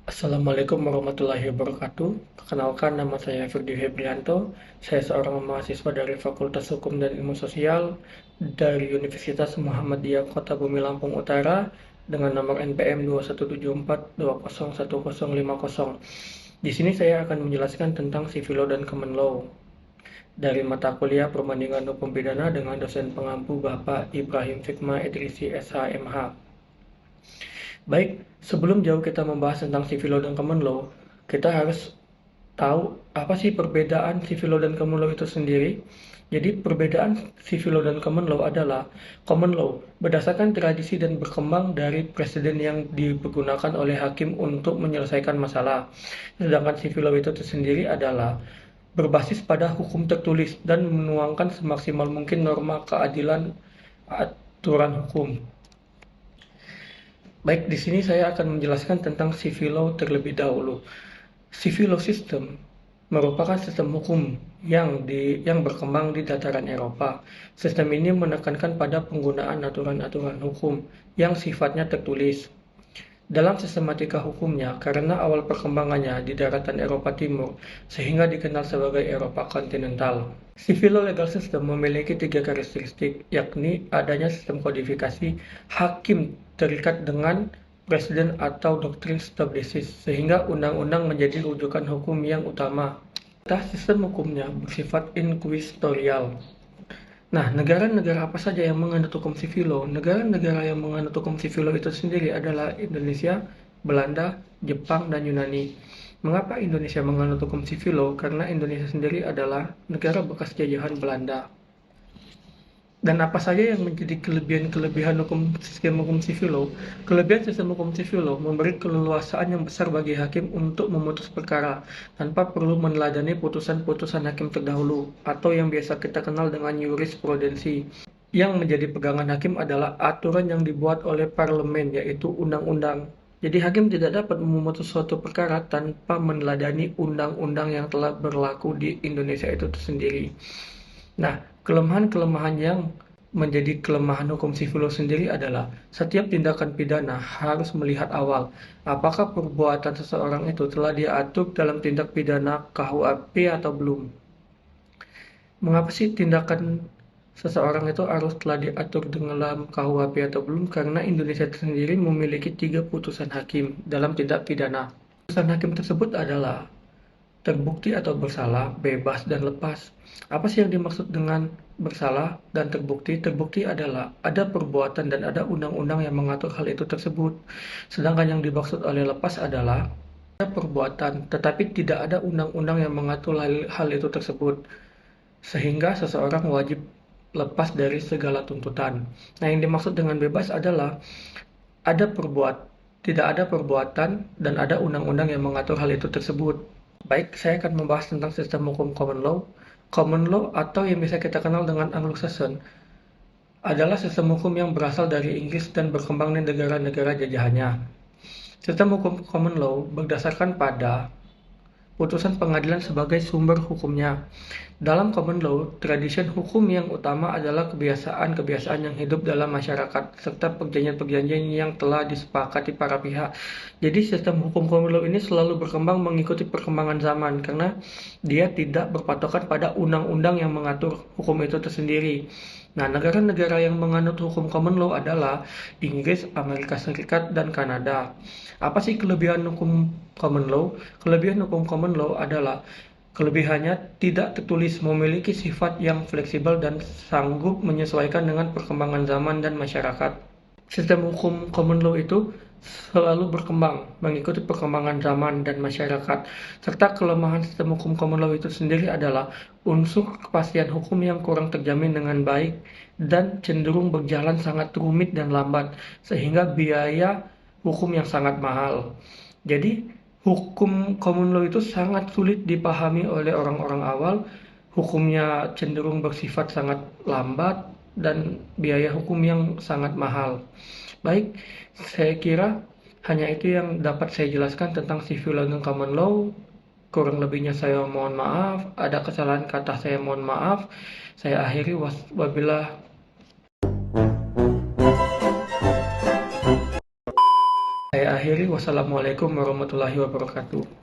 Assalamualaikum warahmatullahi wabarakatuh. Perkenalkan, nama saya Firdi Febrianto. Saya seorang mahasiswa dari Fakultas Hukum dan Ilmu Sosial dari Universitas Muhammadiyah Kota Bumi Lampung Utara dengan nomor NPM 2174201050. Di sini saya akan menjelaskan tentang Civil Law dan Common Law dari mata kuliah Perbandingan Hukum Pidana dengan dosen pengampu Bapak Ibrahim Fikma Idrisi SHMH. Baik, sebelum jauh kita membahas tentang civil law dan common law, kita harus tahu apa sih perbedaan civil law dan common law itu sendiri. Jadi perbedaan civil law dan common law adalah common law berdasarkan tradisi dan berkembang dari presiden yang dipergunakan oleh hakim untuk menyelesaikan masalah. Sedangkan civil law itu sendiri adalah berbasis pada hukum tertulis dan menuangkan semaksimal mungkin norma keadilan aturan hukum. Baik, di sini saya akan menjelaskan tentang civil law terlebih dahulu. Civil law system merupakan sistem hukum yang berkembang di dataran Eropa. Sistem ini menekankan pada penggunaan aturan-aturan hukum yang sifatnya tertulis. Dalam sistematika hukumnya, karena awal perkembangannya di daratan Eropa Timur, sehingga dikenal sebagai Eropa kontinental. Civil law legal system memiliki tiga karakteristik, yakni adanya sistem kodifikasi, hakim terikat dengan presiden atau doktrin stop decisis, sehingga undang-undang menjadi rujukan hukum yang utama. Sistem hukumnya bersifat inkuisitorial. Nah, negara-negara apa saja yang menganut hukum civil law? Negara-negara yang menganut hukum civil law itu sendiri adalah Indonesia, Belanda, Jepang, dan Yunani. Mengapa Indonesia menganut hukum civil law? Karena Indonesia sendiri adalah negara bekas jajahan Belanda. Dan apa saja yang menjadi kelebihan-kelebihan sistem hukum civil law? Kelebihan sistem hukum civil law memberi keleluasaan yang besar bagi hakim untuk memutus perkara tanpa perlu meneladani putusan-putusan hakim terdahulu atau yang biasa kita kenal dengan jurisprudensi. Yang menjadi pegangan hakim adalah aturan yang dibuat oleh parlemen, yaitu undang-undang. Jadi hakim tidak dapat memutus suatu perkara tanpa meneladani undang-undang yang telah berlaku di Indonesia itu sendiri. Nah, kelemahan-kelemahan yang menjadi kelemahan hukum sivil law sendiri adalah setiap tindakan pidana harus melihat awal apakah perbuatan seseorang itu telah diatur dalam tindak pidana KUHP atau belum. Mengapa sih tindakan seseorang itu harus telah diatur dalam KUHP atau belum? Karena Indonesia sendiri memiliki 3 putusan hakim dalam tindak pidana. Putusan hakim tersebut adalah terbukti atau bersalah, bebas, dan lepas. Apa sih yang dimaksud dengan bersalah dan terbukti? Terbukti adalah ada perbuatan dan ada undang-undang yang mengatur hal itu tersebut. Sedangkan yang dimaksud oleh lepas adalah ada perbuatan, tetapi tidak ada undang-undang yang mengatur hal itu tersebut. Sehingga seseorang wajib lepas dari segala tuntutan. Nah, yang dimaksud dengan bebas adalah ada tidak ada perbuatan dan ada undang-undang yang mengatur hal itu tersebut. Baik, saya akan membahas tentang sistem hukum common law. Common law atau yang bisa kita kenal dengan Anglo-Saxon adalah sistem hukum yang berasal dari Inggris dan berkembang di negara-negara jajahannya. Sistem hukum common law berdasarkan pada putusan pengadilan sebagai sumber hukumnya. Dalam common law, tradisi hukum yang utama adalah kebiasaan-kebiasaan yang hidup dalam masyarakat, serta perjanjian-perjanjian yang telah disepakati para pihak. Jadi sistem hukum common law ini selalu berkembang mengikuti perkembangan zaman, karena dia tidak berpatokan pada undang-undang yang mengatur hukum itu tersendiri. Nah, negara-negara yang menganut hukum common law adalah Inggris, Amerika Serikat, dan Kanada. Apa sih kelebihan hukum common law? Kelebihan hukum common law adalah kelebihannya tidak tertulis, memiliki sifat yang fleksibel dan sanggup menyesuaikan dengan perkembangan zaman dan masyarakat. Sistem hukum common law itu selalu berkembang mengikuti perkembangan zaman dan masyarakat. Serta kelemahan sistem hukum common law itu sendiri adalah unsur kepastian hukum yang kurang terjamin dengan baik dan cenderung berjalan sangat rumit dan lambat, sehingga biaya hukum yang sangat mahal. Jadi, hukum common law itu sangat sulit dipahami oleh orang-orang awal. Hukumnya cenderung bersifat sangat lambat dan biaya hukum yang sangat mahal. Baik, saya kira hanya itu yang dapat saya jelaskan tentang civil law dan common law. Kurang lebihnya saya mohon maaf. Ada kesalahan kata saya mohon maaf. Saya akhiri wabillah. Saya akhiri Wassalamualaikum warahmatullahi wabarakatuh.